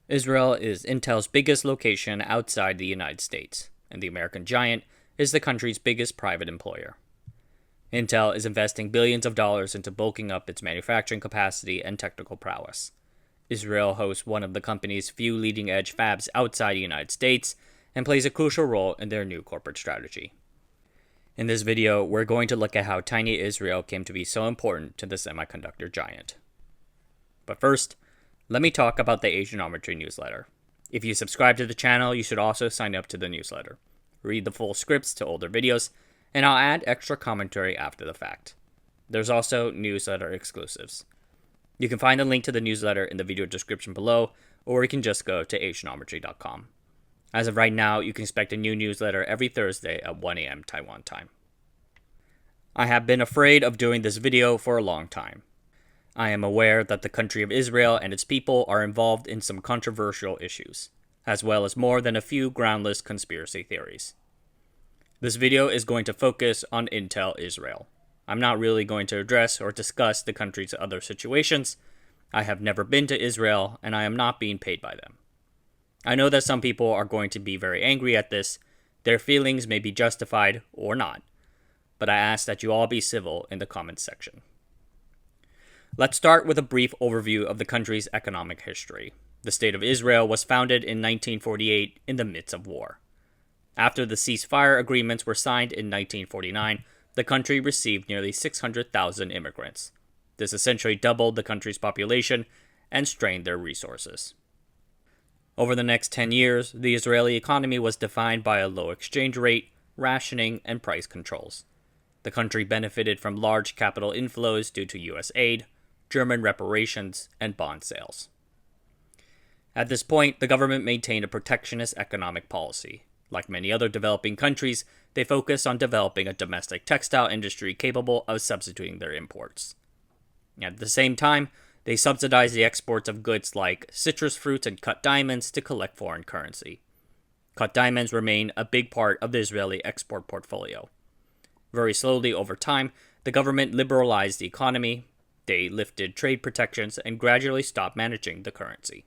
Israel is Intel's biggest location outside the United States, and the American giant is the country's biggest private employer. Intel is investing billions of dollars into bulking up its manufacturing capacity and technical prowess. Israel hosts one of the company's few leading-edge fabs outside the United States and plays a crucial role in their new corporate strategy. In this video, we're going to look at how tiny Israel came to be so important to the semiconductor giant. But first, let me talk about the Asianometry newsletter. If you subscribe to the channel, you should also sign up to the newsletter. Read the full scripts to older videos, and I'll add extra commentary after the fact. There's also newsletter exclusives. You can find the link to the newsletter in the video description below, or you can just go to asianometry.com. As of right now, you can expect a new newsletter every Thursday at 1 a.m. Taiwan time. I have been afraid of doing this video for a long time. I am aware that the country of Israel and its people are involved in some controversial issues, as well as more than a few groundless conspiracy theories. This video is going to focus on Intel Israel. I'm not really going to address or discuss the country's other situations. I have never been to Israel, and I am not being paid by them. I know that some people are going to be very angry at this. Their feelings may be justified or not, but I ask that you all be civil in the comments section. Let's start with a brief overview of the country's economic history. The State of Israel was founded in 1948 in the midst of war. After the ceasefire agreements were signed in 1949, the country received nearly 600,000 immigrants. This essentially doubled the country's population and strained their resources. Over the next 10 years, the Israeli economy was defined by a low exchange rate, rationing, and price controls. The country benefited from large capital inflows due to U.S. aid, German reparations, and bond sales. At this point, the government maintained a protectionist economic policy. Like many other developing countries, they focused on developing a domestic textile industry capable of substituting their imports. At the same time, they subsidized the exports of goods like citrus fruits and cut diamonds to collect foreign currency. Cut diamonds remain a big part of the Israeli export portfolio. Very slowly over time, the government liberalized the economy, they lifted trade protections, and gradually stopped managing the currency.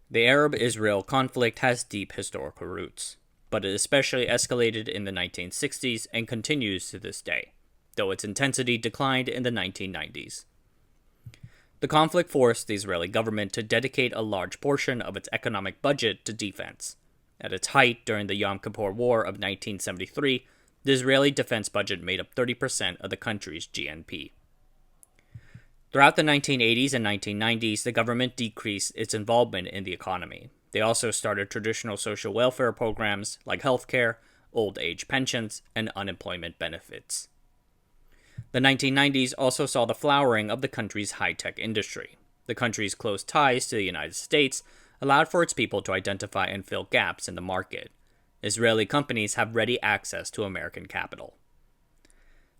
The Arab-Israel conflict has deep historical roots, but it especially escalated in the 1960s and continues to this day, though its intensity declined in the 1990s. The conflict forced the Israeli government to dedicate a large portion of its economic budget to defense. At its height during the Yom Kippur War of 1973, the Israeli defense budget made up 30% of the country's GNP. Throughout the 1980s and 1990s, the government decreased its involvement in the economy. They also started traditional social welfare programs like healthcare, old age pensions, and unemployment benefits. The 1990s also saw the flowering of the country's high-tech industry. The country's close ties to the United States allowed for its people to identify and fill gaps in the market. Israeli companies have ready access to American capital.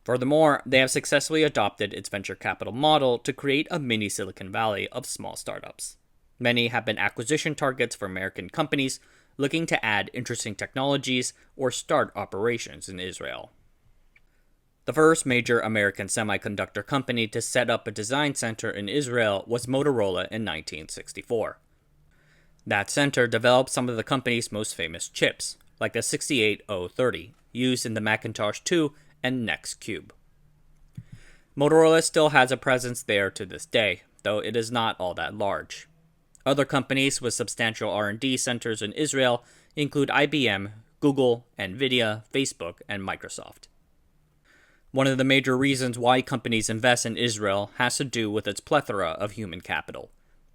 Furthermore, they have successfully adopted its venture capital model to create a mini Silicon Valley of small startups. Many have been acquisition targets for American companies looking to add interesting technologies or start operations in Israel. The first major American semiconductor company to set up a design center in Israel was Motorola in 1964. That center developed some of the company's most famous chips, like the 68030, used in the Macintosh 2 and NeXT Cube. Motorola still has a presence there to this day, though it is not all that large. Other companies with substantial R&D centers in Israel include IBM, Google, Nvidia, Facebook, and Microsoft. One of the major reasons why companies invest in Israel has to do with its plethora of human capital.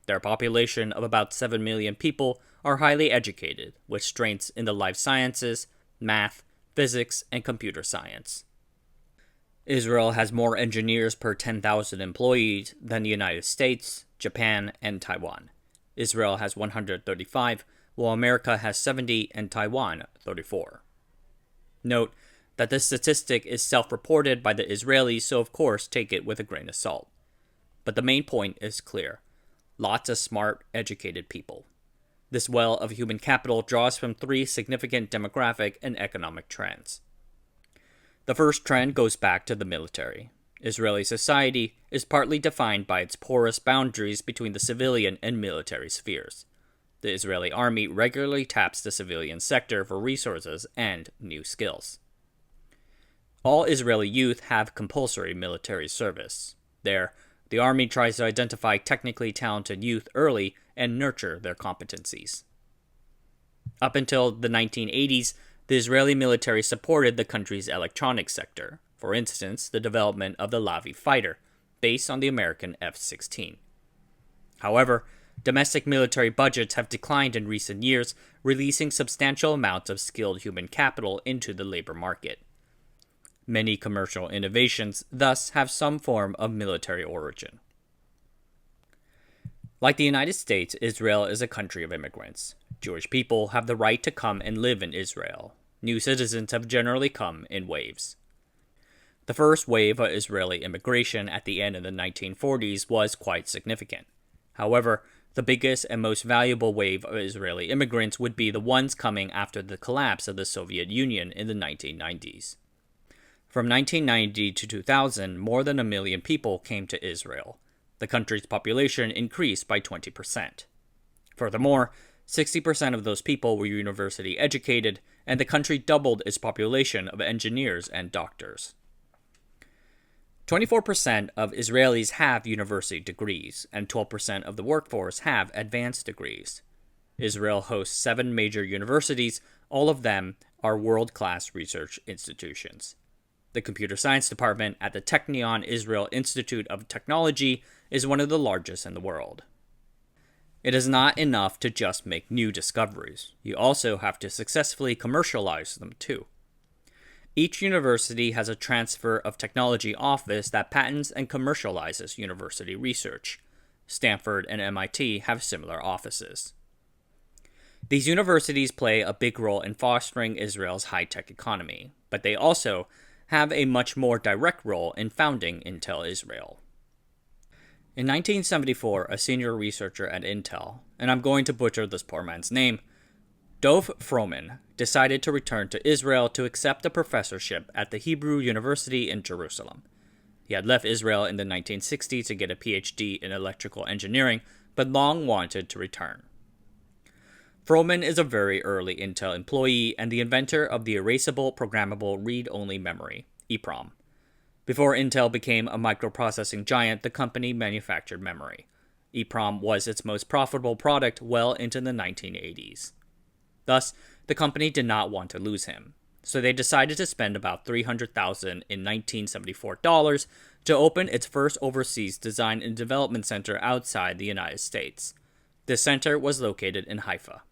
Their population of about 7 million people are highly educated, with strengths in the life sciences, math, physics, and computer science. Israel has more engineers per 10,000 employees than the United States, Japan, and Taiwan. Israel has 135, while America has 70 and Taiwan 34. Note that this statistic is self-reported by the Israelis, so of course take it with a grain of salt. But the main point is clear. Lots of smart, educated people. This well of human capital draws from three significant demographic and economic trends. The first trend goes back to the military. Israeli society is partly defined by its porous boundaries between the civilian and military spheres. The Israeli army regularly taps the civilian sector for resources and new skills. All Israeli youth have compulsory military service. There, the army tries to identify technically talented youth early and nurture their competencies. Up until the 1980s, the Israeli military supported the country's electronics sector, for instance, the development of the Lavi fighter, based on the American F-16. However, domestic military budgets have declined in recent years, releasing substantial amounts of skilled human capital into the labor market. Many commercial innovations thus have some form of military origin. Like the United States, Israel is a country of immigrants. Jewish people have the right to come and live in Israel. New citizens have generally come in waves. The first wave of Israeli immigration at the end of the 1940s was quite significant. However, the biggest and most valuable wave of Israeli immigrants would be the ones coming after the collapse of the Soviet Union in the 1990s. From 1990 to 2000, more than 1 million people came to Israel. The country's population increased by 20%. Furthermore, 60% of those people were university educated, and the country doubled its population of engineers and doctors. 24% of Israelis have university degrees, and 12% of the workforce have advanced degrees. Israel hosts 7 major universities, all of them are world-class research institutions. The computer science department at the Technion Israel Institute of Technology is one of the largest in the world. It is not enough to just make new discoveries. You also have to successfully commercialize them too. Each university has a transfer of technology office that patents and commercializes university research. Stanford and MIT have similar offices. These universities play a big role in fostering Israel's high-tech economy, but they also have a much more direct role in founding Intel Israel. In 1974, a senior researcher at Intel, and I'm going to butcher this poor man's name, Dov Froman, decided to return to Israel to accept a professorship at the Hebrew University in Jerusalem. He had left Israel in the 1960s to get a PhD in electrical engineering, but long wanted to return. Froman is a very early Intel employee and the inventor of the erasable programmable read-only memory, EEPROM. Before Intel became a microprocessing giant, the company manufactured memory. EEPROM was its most profitable product well into the 1980s. Thus, the company did not want to lose him, so they decided to spend about $300,000 in 1974 dollars to open its first overseas design and development center outside the United States. This center was located in Haifa.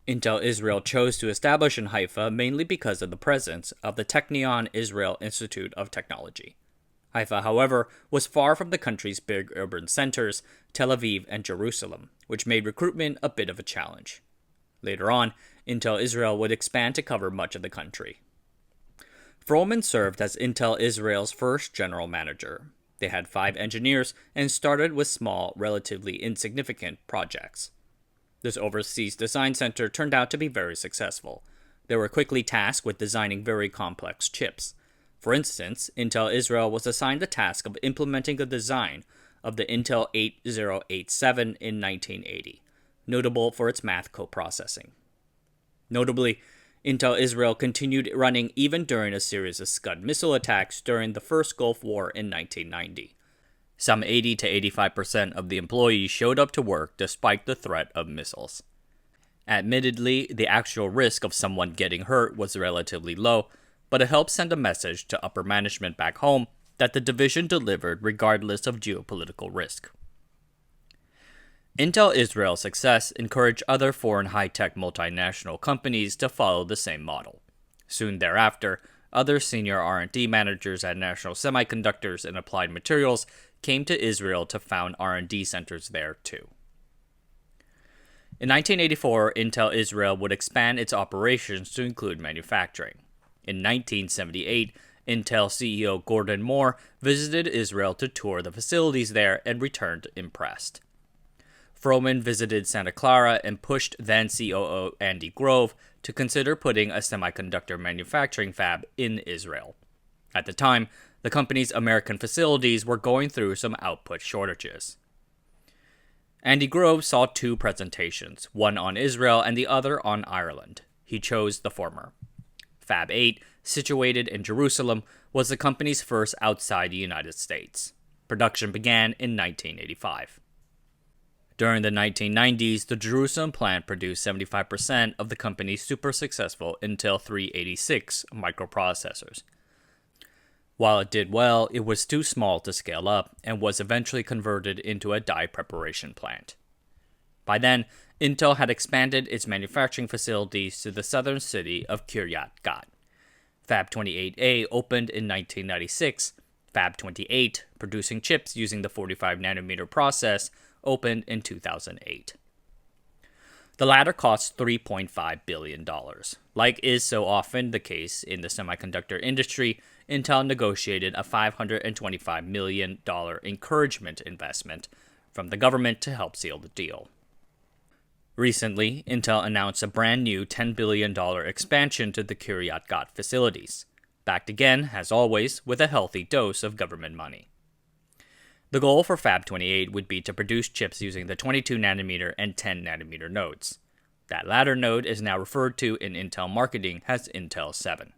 Intel Israel chose to establish in Haifa mainly because of the presence of the Technion Israel Institute of Technology. Haifa, however, was far from the country's big urban centers, Tel Aviv and Jerusalem, which made recruitment a bit of a challenge. Later on, Intel Israel would expand to cover much of the country. Froman served as Intel Israel's first general manager. They had 5 engineers and started with small, relatively insignificant projects. This overseas design center turned out to be very successful. They were quickly tasked with designing very complex chips. For instance, Intel Israel was assigned the task of implementing the design of the Intel 8087 in 1980, notable for its math coprocessing. Notably, Intel Israel continued running even during a series of Scud missile attacks during the first Gulf War in 1990. Some 80 to 85% of the employees showed up to work despite the threat of missiles. Admittedly, the actual risk of someone getting hurt was relatively low, but it helped send a message to upper management back home that the division delivered regardless of geopolitical risk. Intel Israel's success encouraged other foreign high-tech multinational companies to follow the same model. Soon thereafter, other senior R&D managers at National Semiconductors and Applied Materials came to Israel to found R&D centers there too. In 1984, Intel Israel would expand its operations to include manufacturing. In 1978, Intel CEO Gordon Moore visited Israel to tour the facilities there and returned impressed. Froman visited Santa Clara and pushed then COO Andy Grove to consider putting a semiconductor manufacturing fab in Israel. At the time, the company's American facilities were going through some output shortages. Andy Grove saw two presentations, one on Israel and the other on Ireland. He chose the former. Fab 8, situated in Jerusalem, was the company's first outside the United States. Production began in 1985. During the 1990s, the Jerusalem plant produced 75% of the company's super successful Intel 386 microprocessors. While it did well, it was too small to scale up and was eventually converted into a die preparation plant. By then, Intel had expanded its manufacturing facilities to the southern city of Kiryat Gat. Fab 28A opened in 1996. Fab 28, producing chips using the 45nm process, opened in 2008. The latter cost $3.5 billion. Like is so often the case in the semiconductor industry, Intel negotiated a $525 million encouragement investment from the government to help seal the deal. Recently, Intel announced a brand new $10 billion expansion to the Kiryat Gat facilities, backed again, as always, with a healthy dose of government money. The goal for Fab 28 would be to produce chips using the 22nm and 10nm nodes. That latter node is now referred to in Intel marketing as Intel 7.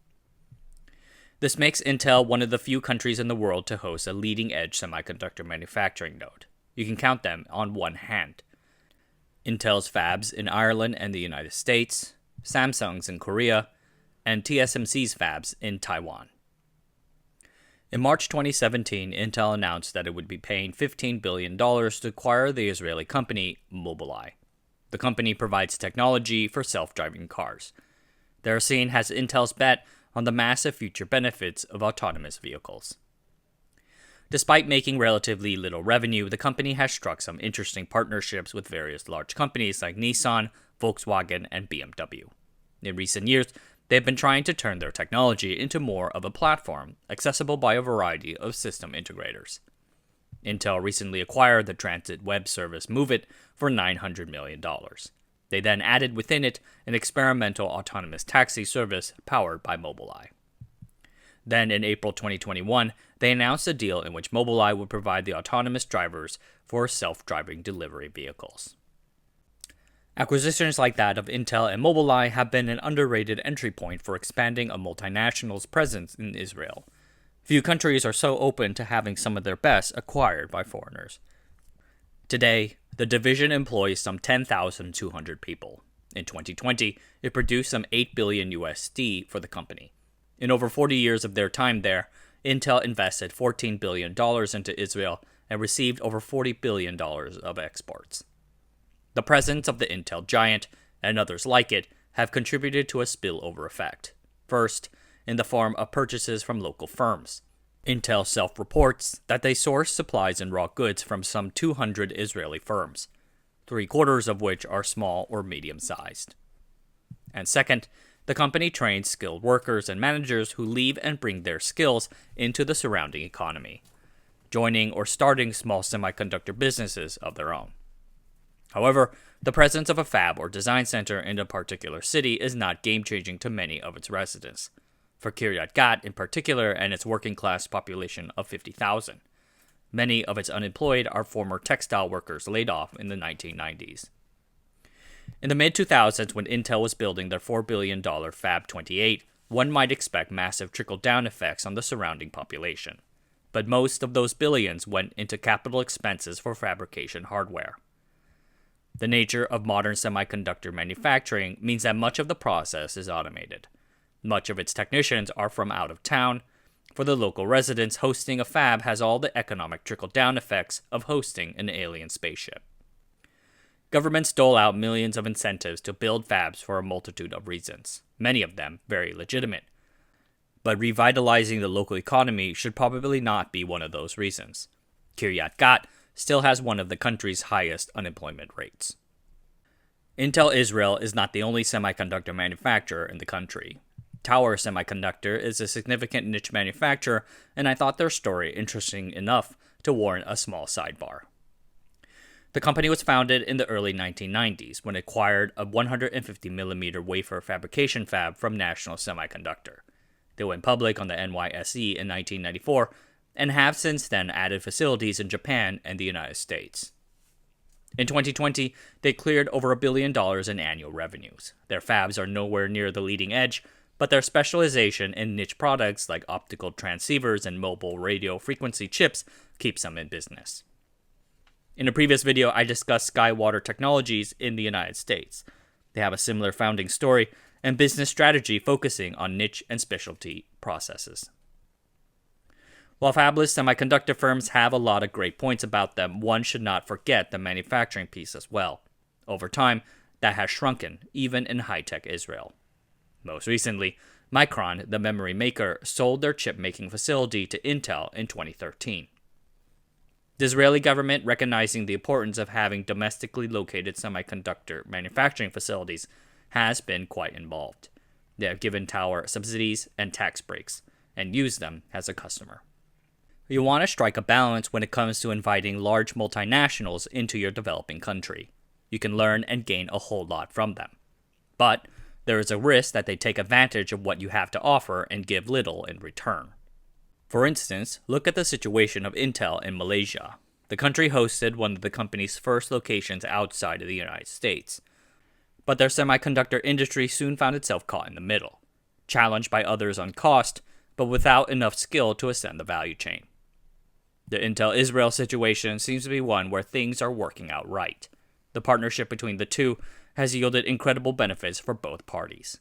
This makes Intel one of the few countries in the world to host a leading-edge semiconductor manufacturing node. You can count them on one hand. Intel's fabs in Ireland and the United States, Samsung's in Korea, and TSMC's fabs in Taiwan. In March 2017, Intel announced that it would be paying $15 billion to acquire the Israeli company Mobileye. The company provides technology for self-driving cars. They're seen as Intel's bet on the massive future benefits of autonomous vehicles. Despite making relatively little revenue, the company has struck some interesting partnerships with various large companies like Nissan, Volkswagen, and BMW. In recent years, they've been trying to turn their technology into more of a platform, accessible by a variety of system integrators. Intel recently acquired the transit web service MoveIt for $900 million. They then added within it an experimental autonomous taxi service powered by Mobileye. Then in April 2021, they announced a deal in which Mobileye would provide the autonomous drivers for self-driving delivery vehicles. Acquisitions like that of Intel and Mobileye have been an underrated entry point for expanding a multinational's presence in Israel. Few countries are so open to having some of their best acquired by foreigners. Today, the division employs some 10,200 people. In 2020, it produced some $8 billion USD for the company. In over 40 years of their time there, Intel invested $14 billion into Israel and received over $40 billion of exports. The presence of the Intel giant, and others like it, have contributed to a spillover effect. First, in the form of purchases from local firms. Intel self-reports that they source supplies and raw goods from some 200 Israeli firms, 3/4 of which are small or medium-sized. And second, the company trains skilled workers and managers who leave and bring their skills into the surrounding economy, joining or starting small semiconductor businesses of their own. However, the presence of a fab or design center in a particular city is not game-changing to many of its residents. For Kiryat Gat in particular and its working-class population of 50,000. Many of its unemployed are former textile workers laid off in the 1990s. In the mid-2000s, when Intel was building their $4 billion Fab 28, one might expect massive trickle-down effects on the surrounding population. But most of those billions went into capital expenses for fabrication hardware. The nature of modern semiconductor manufacturing means that much of the process is automated. Much of its technicians are from out of town. For the local residents, hosting a fab has all the economic trickle-down effects of hosting an alien spaceship. Governments dole out millions of incentives to build fabs for a multitude of reasons, many of them very legitimate. But revitalizing the local economy should probably not be one of those reasons. Kiryat Gat still has one of the country's highest unemployment rates. Intel Israel is not the only semiconductor manufacturer in the country. Tower Semiconductor is a significant niche manufacturer, and I thought their story interesting enough to warrant a small sidebar. The company was founded in the early 1990s when it acquired a 150mm wafer fabrication fab from National Semiconductor. They went public on the NYSE in 1994 and have since then added facilities in Japan and the United States. In 2020, they cleared over $1 billion in annual revenues. Their fabs are nowhere near the leading edge, but their specialization in niche products like optical transceivers and mobile radio frequency chips keeps them in business. In a previous video, I discussed SkyWater Technologies in the United States. They have a similar founding story and business strategy focusing on niche and specialty processes. While fabless semiconductor firms have a lot of great points about them, one should not forget the manufacturing piece as well. Over time, that has shrunken, even in high-tech Israel. Most recently, Micron, the memory maker, sold their chip-making facility to Intel in 2013. The Israeli government, recognizing the importance of having domestically located semiconductor manufacturing facilities, has been quite involved. They have given Tower subsidies and tax breaks, and used them as a customer. You want to strike a balance when it comes to inviting large multinationals into your developing country. You can learn and gain a whole lot from them. But there is a risk that they take advantage of what you have to offer and give little in return. For instance, look at the situation of Intel in Malaysia. The country hosted one of the company's first locations outside of the United States. But their semiconductor industry soon found itself caught in the middle, challenged by others on cost, but without enough skill to ascend the value chain. The Intel-Israel situation seems to be one where things are working out right. The partnership between the two has yielded incredible benefits for both parties.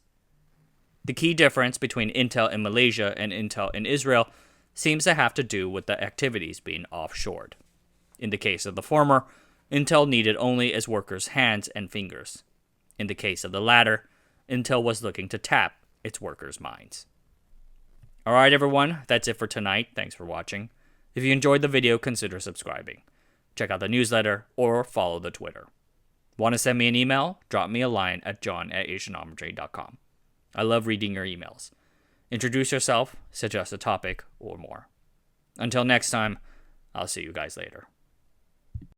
The key difference between Intel in Malaysia and Intel in Israel seems to have to do with the activities being offshored. In the case of the former, Intel needed only its workers' hands and fingers. In the case of the latter, Intel was looking to tap its workers' minds. Alright everyone, that's it for tonight. Thanks for watching. If you enjoyed the video, consider subscribing. Check out the newsletter or follow the Twitter. Want to send me an email? Drop me a line at john@asianometry.com. I love reading your emails. Introduce yourself, suggest a topic, or more. Until next time, I'll see you guys later.